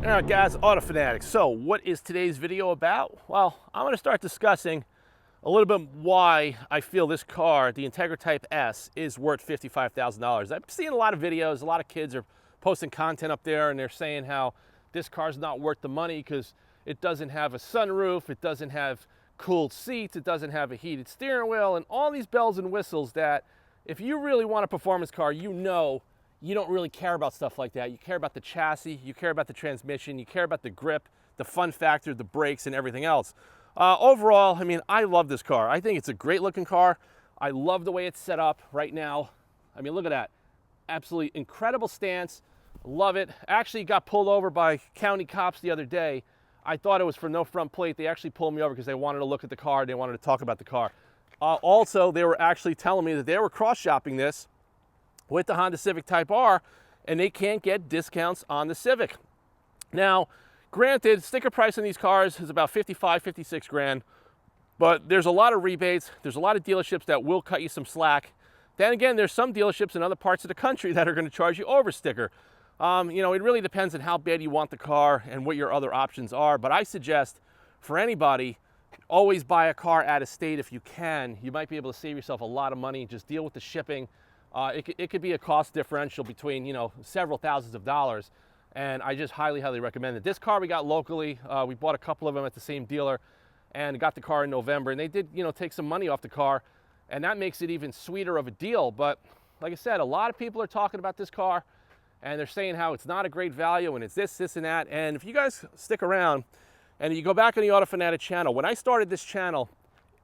All right, guys, auto fanatics. So what is today's video about? Well, I'm going to start discussing a little bit why I feel this car, the Integra Type S, is worth $55,000. I've seen a lot of videos, a lot of kids are posting content up there and they're saying how this car's not worth the money because it doesn't have a sunroof, it doesn't have cooled seats, it doesn't have a heated steering wheel, and all these bells and whistles that if you really want a performance car, you know you don't really care about stuff like that. You care about the chassis, you care about the transmission, you care about the grip, the fun factor, the brakes, and everything else. Overall, I mean, I love this car. I think it's a great looking car. I love the way it's set up right now. I mean, look at that. Absolutely incredible stance. Love it. Actually got pulled over by county cops the other day. I thought it was for no front plate. They actually pulled me over because they wanted to look at the car. They wanted to talk about the car. Also, they were actually telling me that they were cross-shopping this with the Honda Civic Type R, and they can't get discounts on the Civic. Now, granted, sticker price on these cars is about 55, 56 grand, but there's a lot of rebates. There's a lot of dealerships that will cut you some slack. Then again, there's some dealerships in other parts of the country that are going to charge you over sticker. You know, it really depends on how bad you want the car and what your other options are, but I suggest for anybody, always buy a car out of state if you can. You might be able to save yourself a lot of money. Just deal with the shipping. It could be a cost differential between, you know, several thousands of dollars, and I just highly recommend it. This car we got locally. We bought a couple of them at the same dealer and got the car in November, and they did, you know, take some money off the car, and that makes it even sweeter of a deal. But like I said, a lot of people are talking about this car and they're saying how it's not a great value and it's this and that. And if you guys stick around and you go back on the Auto Fanatic channel, when I started this channel,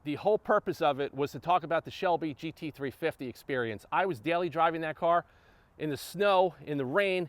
the whole purpose of it was to talk about the Shelby GT350 experience. I was daily driving that car in the snow, in the rain,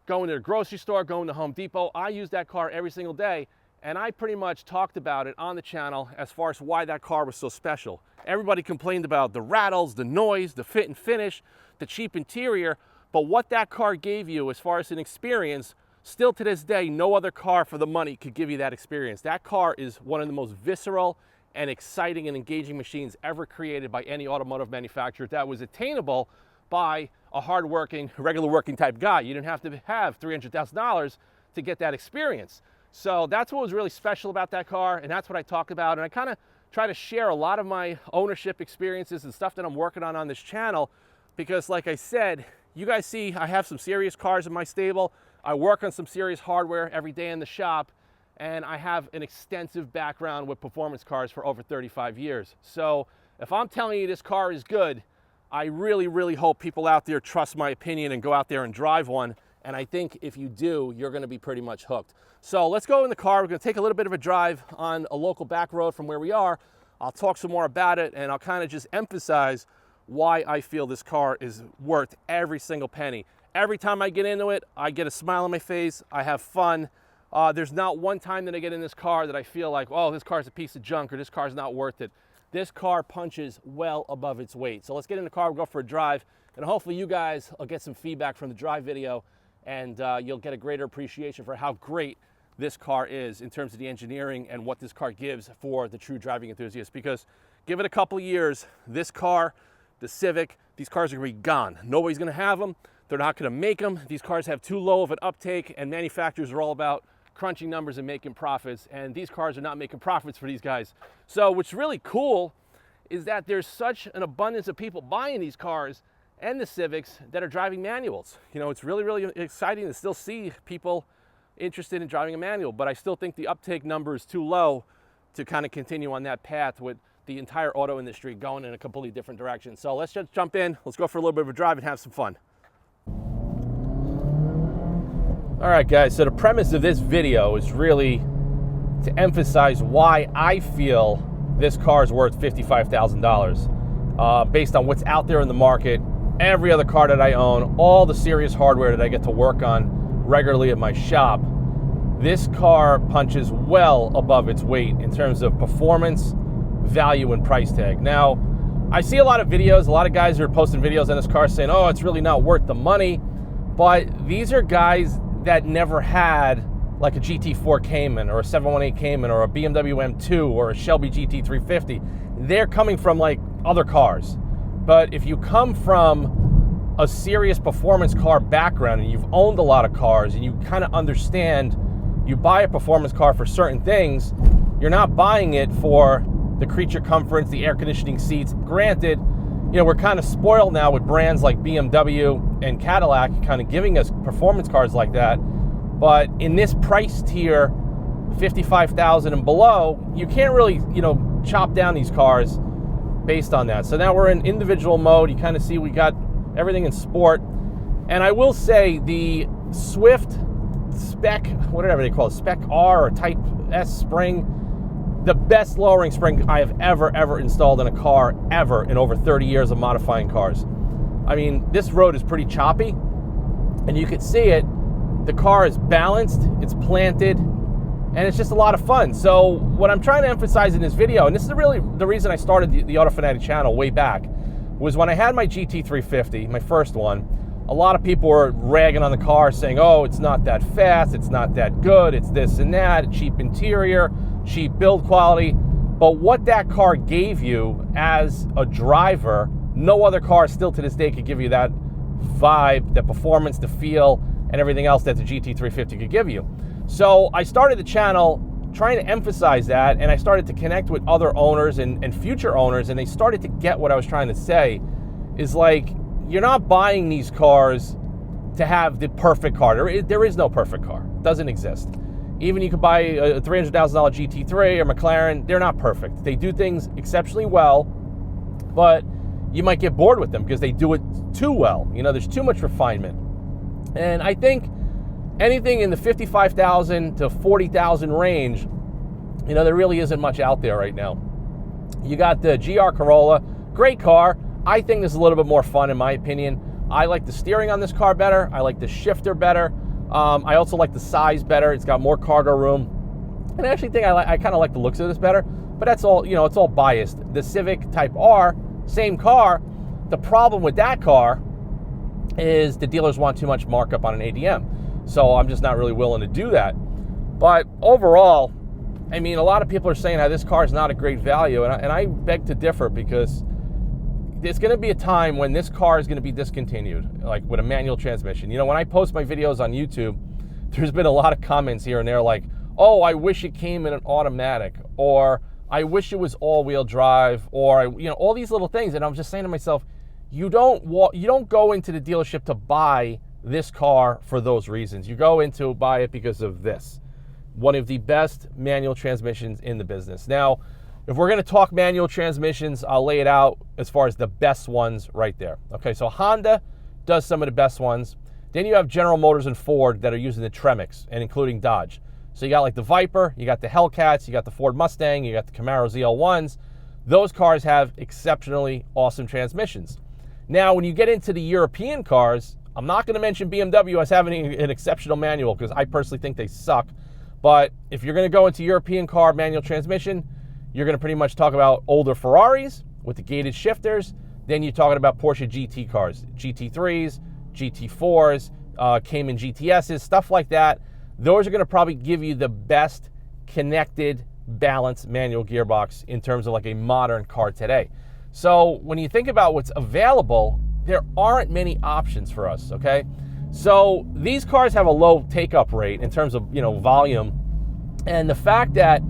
going to the grocery store, going to Home Depot. I used that car every single day, and I pretty much talked about it on the channel as far as why that car was so special. Everybody complained about the rattles, the noise, the fit and finish, the cheap interior, but what that car gave you as far as an experience, still to this day, no other car for the money could give you that experience. That car is one of the most visceral and exciting and engaging machines ever created by any automotive manufacturer that was attainable by a hardworking, regular working type guy. You didn't have to have $300,000 to get that experience. So that's what was really special about that car, and that's what I talk about. And I kind of try to share a lot of my ownership experiences and stuff that I'm working on this channel, because like I said, you guys see I have some serious cars in my stable. I work on some serious hardware every day in the shop, and I have an extensive background with performance cars for over 35 years. So if I'm telling you this car is good, I really hope people out there trust my opinion and go out there and drive one. And I think if you do, you're gonna be pretty much hooked. So let's go in the car. We're gonna take a little bit of a drive on a local back road from where we are. I'll talk some more about it, and I'll kind of just emphasize why I feel this car is worth every single penny. Every time I get into it, I get a smile on my face, I have fun. There's not one time that I get in this car that I feel like, oh, this car's a piece of junk or this car's not worth it. This car punches well above its weight. So let's get in the car, we'll go for a drive, and hopefully you guys will get some feedback from the drive video, and you'll get a greater appreciation for how great this car is in terms of the engineering and what this car gives for the true driving enthusiast. Because give it a couple of years, this car, the Civic, these cars are gonna be gone. Nobody's gonna have them. They're not gonna make them. These cars have too low of an uptake, and manufacturers are all about crunching numbers and making profits, and these cars are not making profits for these guys. So what's really cool is that there's such an abundance of people buying these cars and the Civics that are driving manuals. You know, it's really exciting to still see people interested in driving a manual, but I still think the uptake number is too low to kind of continue on that path with the entire auto industry going in a completely different direction. So let's just jump in, let's go for a little bit of a drive and have some fun. All right, guys, so the premise of this video is really to emphasize why I feel this car is worth $55,000 based on what's out there in the market, every other car that I own, all the serious hardware that I get to work on regularly at my shop. This car punches well above its weight in terms of performance, value, and price tag. Now, I see a lot of videos, a lot of guys are posting videos on this car saying, oh, it's really not worth the money, but these are guys that never had like a GT4 Cayman or a 718 Cayman or a BMW M2 or a Shelby GT350. They're coming from like other cars. But if you come from a serious performance car background and you've owned a lot of cars and you kind of understand you buy a performance car for certain things. You're not buying it for the creature comforts, the air conditioning seats. Granted, we're kind of spoiled now with brands like BMW and Cadillac kind of giving us performance cars like that. But in this price tier, $55,000 and below, you can't really, chop down these cars based on that. So now we're in individual mode. You kind of see we got everything in sport. And I will say the Swift Spec, whatever they call it, Spec R or Type S spring, the best lowering spring I have ever installed in a car ever in over 30 years of modifying cars. I mean, this road is pretty choppy, and you can see it. The car is balanced, it's planted, and it's just a lot of fun. So what I'm trying to emphasize in this video, and this is really the reason I started the Auto Fanatic channel way back, was when I had my GT350, my first one, a lot of people were ragging on the car saying, oh, it's not that fast, it's not that good, it's this and that, cheap interior, cheap build quality. But what that car gave you as a driver, no other car still to this day could give you that vibe, the performance, the feel, and everything else that the GT350 could give you. So I started the channel trying to emphasize that, and I started to connect with other owners and future owners, and they started to get what I was trying to say, is like, you're not buying these cars to have the perfect car. There is no perfect car. It doesn't exist. Even you could buy a $300,000 GT3 or McLaren, they're not perfect. They do things exceptionally well, but you might get bored with them because they do it too well. There's too much refinement. And I think anything in the $55,000 to $40,000 range, there really isn't much out there right now. You got the GR Corolla, great car. I think this is a little bit more fun in my opinion. I like the steering on this car better. I like the shifter better. I also like the size better. It's got more cargo room. And I actually think I kind of like the looks of this better, but that's all, it's all biased. The Civic Type R, same car. The problem with that car is the dealers want too much markup on an ADM. So I'm just not really willing to do that. But overall, I mean, a lot of people are saying how this car is not a great value, and I beg to differ, because there's going to be a time when this car is going to be discontinued, like with a manual transmission. When I post my videos on YouTube, there's been a lot of comments here and there like, oh, I wish it came in an automatic, or I wish it was all-wheel drive, or all these little things. And I'm just saying to myself, you don't go into the dealership to buy this car for those reasons. You go in to buy it because of this, one of the best manual transmissions in the business. Now, if we're going to talk manual transmissions, I'll lay it out as far as the best ones right there. Okay, so Honda does some of the best ones. Then you have General Motors and Ford that are using the Tremix, and including Dodge. So you got like the Viper, you got the Hellcats, you got the Ford Mustang, you got the Camaro ZL1s. Those cars have exceptionally awesome transmissions. Now, when you get into the European cars, I'm not going to mention BMW as having an exceptional manual, because I personally think they suck. But if you're going to go into European car manual transmission, you're going to pretty much talk about older Ferraris with the gated shifters. Then you're talking about Porsche GT cars, GT3s, GT4s, Cayman GTSs, stuff like that. Those are going to probably give you the best connected, balanced manual gearbox in terms of like a modern car today. So when you think about what's available, there aren't many options for us, okay? So these cars have a low take-up rate in terms of, volume. And the fact that,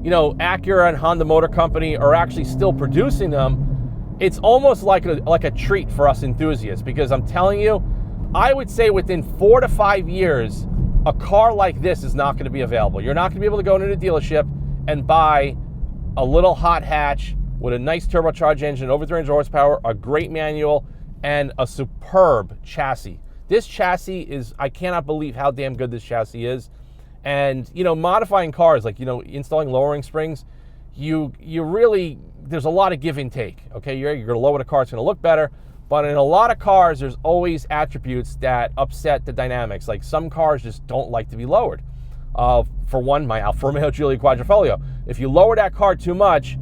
Acura and Honda Motor Company are actually still producing them, it's almost like a treat for us enthusiasts, because I'm telling you, I would say within 4 to 5 years, a car like this is not going to be available. You're not going to be able to go into the dealership and buy a little hot hatch with a nice turbocharged engine, over 300 horsepower, a great manual, and a superb chassis. This chassis is, I cannot believe how damn good this chassis is. And, modifying cars, like, installing lowering springs, you really, there's a lot of give and take, okay? You're going to lower the car, it's going to look better. But in a lot of cars, there's always attributes that upset the dynamics. Like, some cars just don't like to be lowered. For one, my Alfa Romeo Giulia Quadrifoglio. If you lower that car too much,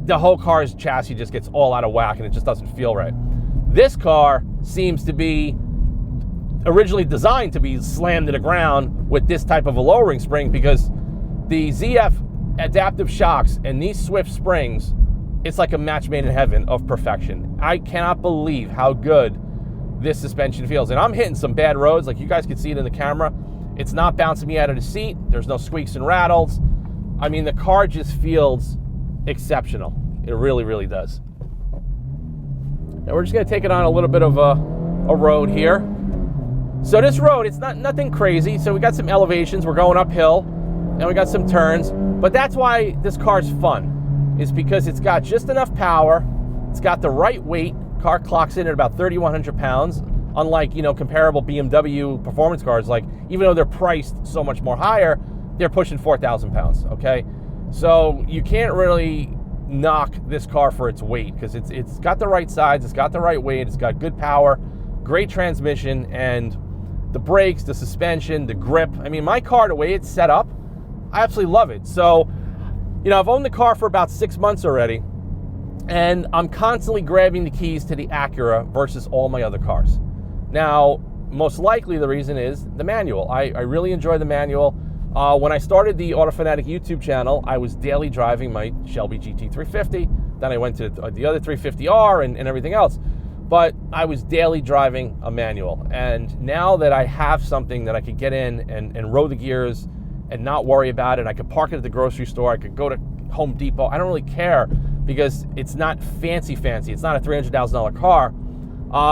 the whole car's chassis just gets all out of whack and it just doesn't feel right. This car seems to be originally designed to be slammed to the ground with this type of a lowering spring, because the ZF adaptive shocks and these Swift springs, it's like a match made in heaven of perfection. I cannot believe how good this suspension feels. And I'm hitting some bad roads, like you guys can see it in the camera. It's not bouncing me out of the seat. There's no squeaks and rattles. I mean, the car just feels exceptional. It really, really does. Now we're just gonna take it on a little bit of a road here. So this road, it's nothing crazy. So we got some elevations, we're going uphill, and we got some turns. But that's why this car's fun, is because it's got just enough power, it's got the right weight. Car clocks in at about 3,100 pounds, unlike, you know, comparable BMW performance cars. Like, even though they're priced so much more higher, they're pushing 4,000 pounds, okay? So you can't really knock this car for its weight, because it's got the right size, it's got the right weight, it's got good power, great transmission, and the brakes, the suspension, the grip. I mean, my car, the way it's set up, I absolutely love it. So, you know, I've owned the car for about 6 months already, and I'm constantly grabbing the keys to the Acura versus all my other cars. Now, most likely the reason is the manual. I really enjoy the manual. When I started the AutoFanatic YouTube channel, I was daily driving my Shelby GT350. Then I went to the other 350R and everything else. But I was daily driving a manual. And now that I have something that I could get in and row the gears and not worry about it, I could park it at the grocery store, I could go to Home Depot. I don't really care, because it's not fancy. It's not a $300,000 car.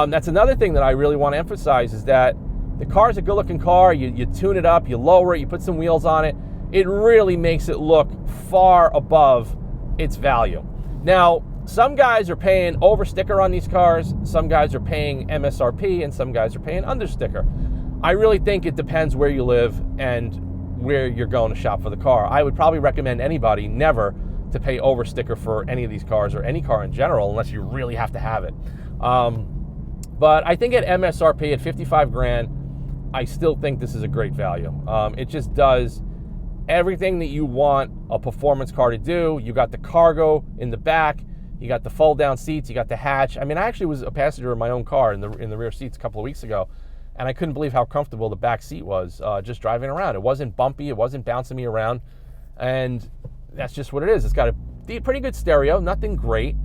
That's another thing that I really want to emphasize, is that the car is a good-looking car. You tune it up, you lower it, you put some wheels on it. It really makes it look far above its value. Now, some guys are paying over sticker on these cars, some guys are paying MSRP, and some guys are paying under sticker. I really think it depends where you live and where you're going to shop for the car. I would probably recommend anybody never to pay over sticker for any of these cars, or any car in general, unless you really have to have it. But I think at MSRP at 55 grand, I still think this is a great value. It just does everything that you want a performance car to do. You got the cargo in the back, you got the fold down seats, you got the hatch. I mean, I actually was a passenger in my own car in the rear seats a couple of weeks ago, and I couldn't believe how comfortable the back seat was just driving around. It wasn't bumpy, it wasn't bouncing me around, and that's just what it is. It's got a pretty good stereo, nothing great.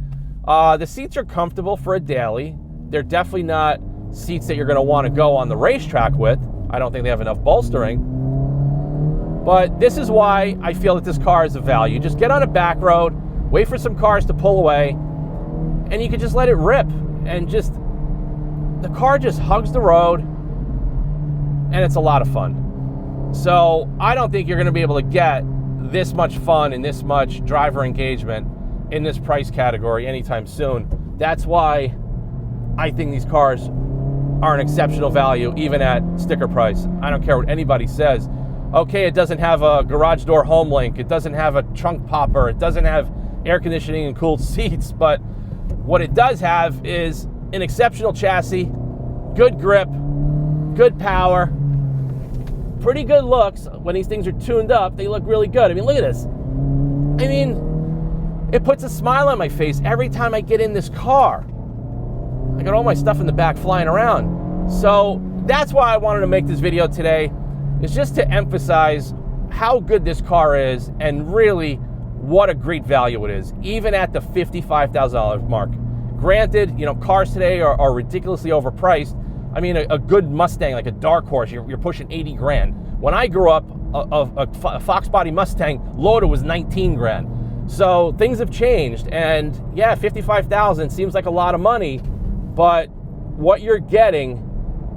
The seats are comfortable for a daily. They're definitely not seats that you're going to want to go on the racetrack with. I don't think they have enough bolstering. But this is why I feel that this car is a value. Just get on a back road, wait for some cars to pull away, and you can just let it rip. And just, the car just hugs the road, and it's a lot of fun. So I don't think you're going to be able to get this much fun and this much driver engagement in this price category anytime soon. That's why I think these cars are an exceptional value, even at sticker price. I don't care what anybody says. Okay, it doesn't have a garage door home link, it doesn't have a trunk popper, it doesn't have air conditioning and cooled seats, but what it does have is an exceptional chassis, good grip, good power, pretty good looks. When these things are tuned up, they look really good. I mean, look at this. I mean, it puts a smile on my face every time I get in this car. I got all my stuff in the back flying around. So that's why I wanted to make this video today, is just to emphasize how good this car is and really what a great value it is, even at the $55,000 mark. Granted, you know, cars today are ridiculously overpriced. I mean, a good Mustang, like a dark horse, you're pushing 80 grand. When I grew up, a Fox body Mustang loaded was 19 grand. So things have changed, and yeah, 55,000 seems like a lot of money, but what you're getting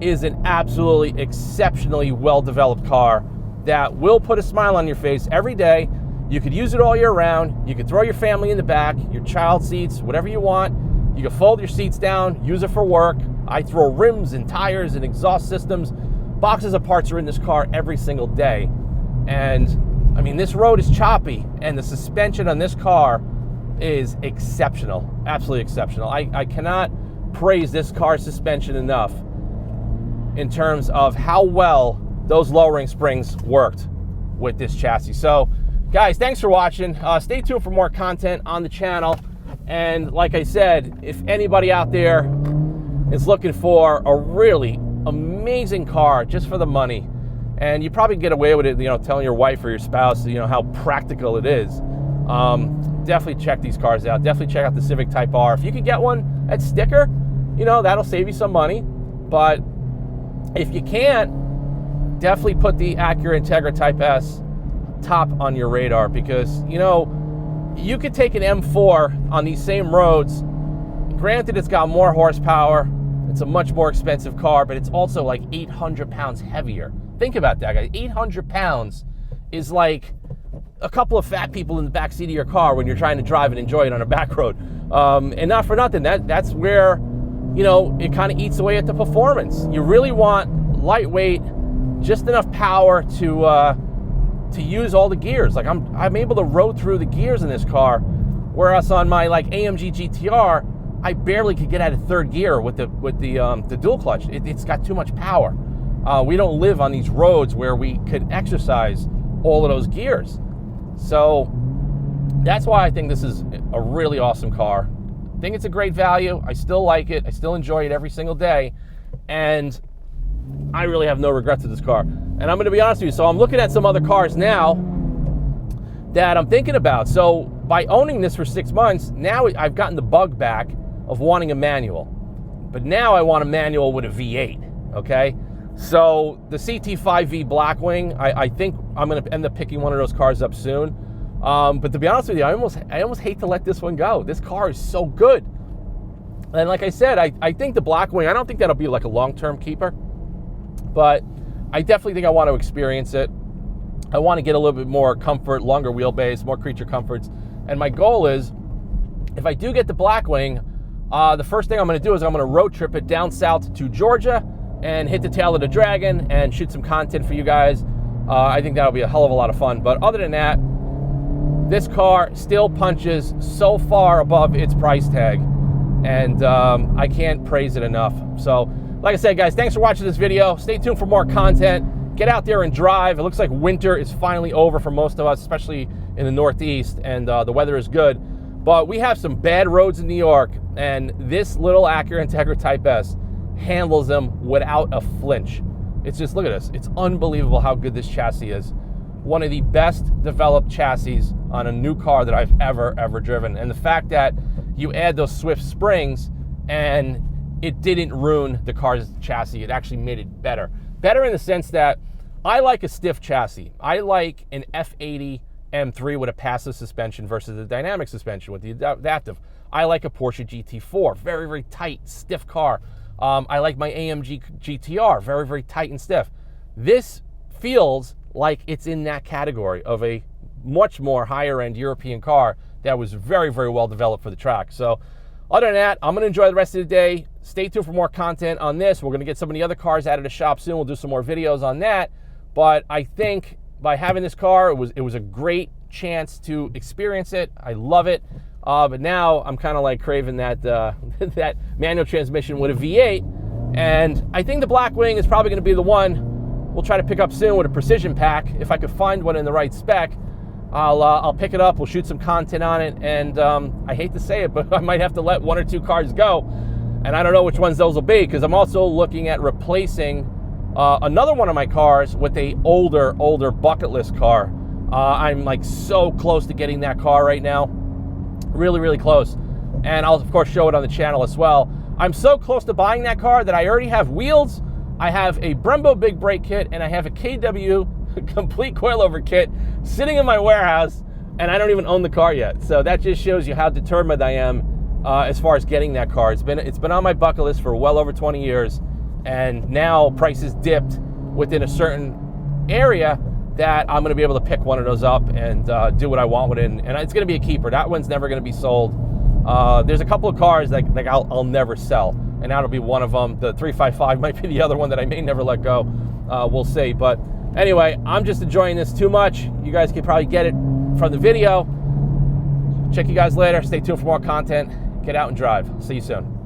is an absolutely exceptionally well-developed car that will put a smile on your face every day. You could use it all year round. You could throw your family in the back, your child seats, whatever you want. You can fold your seats down, use it for work. I throw rims and tires and exhaust systems. Boxes of parts are in this car every single day. And I mean, this road is choppy, and the suspension on this car is exceptional, absolutely exceptional. I cannot praise this car's suspension enough in terms of how well those lowering springs worked with this chassis. So guys, thanks for watching. Stay tuned for more content on the channel. And like I said, if anybody out there is looking for a really amazing car just for the money, and you probably get away with it, you know, telling your wife or your spouse, you know, how practical it is, definitely check these cars out. Definitely check out the Civic Type R. If you could get one at sticker, you know, that'll save you some money. But if you can't, definitely put the Acura Integra Type S top on your radar, because, you know, you could take an M4 on these same roads. Granted, it's got more horsepower. It's a much more expensive car, but it's also like 800 pounds heavier. Think about that, guys. 800 pounds is like a couple of fat people in the back seat of your car when you're trying to drive and enjoy it on a back road. And not for nothing, that's where, you know, it kind of eats away at the performance. You really want lightweight, just enough power to use all the gears. Like I'm able to road through the gears in this car, whereas on my like AMG GTR, I barely could get out of third gear with the dual clutch. It's got too much power. We don't live on these roads where we could exercise all of those gears. So that's why I think this is a really awesome car. I think it's a great value. I still like it. I still enjoy it every single day. And I really have no regrets with this car. And I'm going to be honest with you. So I'm looking at some other cars now that I'm thinking about. So by owning this for 6 months, now I've gotten the bug back of wanting a manual. But now I want a manual with a V8, okay? So the CT5V Blackwing, I think I'm going to end up picking one of those cars up soon. But to be honest with you, I almost hate to let this one go. This car is so good. And like I said, I think the Blackwing, I don't think that'll be like a long-term keeper. But I definitely think I want to experience it. I want to get a little bit more comfort, longer wheelbase, more creature comforts. And my goal is, if I do get the Blackwing, the first thing I'm going to do is I'm going to road trip it down south to Georgia and hit the tail of the Dragon and shoot some content for you guys. I think that'll be a hell of a lot of fun. But other than that, this car still punches so far above its price tag, and I can't praise it enough. So, like I said, guys, thanks for watching this video. Stay tuned for more content. Get out there and drive. It looks like winter is finally over for most of us, especially in the Northeast, and the weather is good. But we have some bad roads in New York, and this little Acura Integra Type S handles them without a flinch. It's just, look at this. It's unbelievable how good this chassis is. One of the best developed chassis on a new car that I've ever driven. And the fact that you add those Swift Springs and it didn't ruin the car's chassis, it actually made it better. Better in the sense that I like a stiff chassis. I like an F80 M3 with a passive suspension versus a dynamic suspension with the adaptive. I like a Porsche GT4, very tight, stiff car. I like my AMG GTR, very tight and stiff. This feels like it's in that category of a much more higher-end European car that was very well developed for the track. So other than that, I'm going to enjoy the rest of the day. Stay tuned for more content on this. We're going to get some of the other cars out of the shop soon. We'll do some more videos on that. But I think by having this car, it was a great chance to experience it. I love it. But now I'm kind of like craving that that manual transmission with a V8. And I think the Blackwing is probably going to be the one we'll try to pick up soon with a precision pack. If I could find one in the right spec, I'll pick it up. We'll shoot some content on it. And I hate to say it, but I might have to let one or two cars go. And I don't know which ones those will be, because I'm also looking at replacing another one of my cars with a older bucket list car. I'm like so close to getting that car right now. Really close. And I'll of course show it on the channel as well. I'm so close to buying that car that I already have wheels, I have a Brembo big brake kit, and I have a KW complete coilover kit sitting in my warehouse, and I don't even own the car yet. So that just shows you how determined I am as far as getting that car. It's been on my bucket list for well over 20 years, and now prices dipped within a certain area that I'm going to be able to pick one of those up and do what I want with it. And it's going to be a keeper. That one's never going to be sold. There's a couple of cars that I'll never sell, and that'll be one of them. The 355 might be the other one that I may never let go. We'll see. But anyway, I'm just enjoying this too much. You guys can probably get it from the video. Check you guys later. Stay tuned for more content. Get out and drive. See you soon.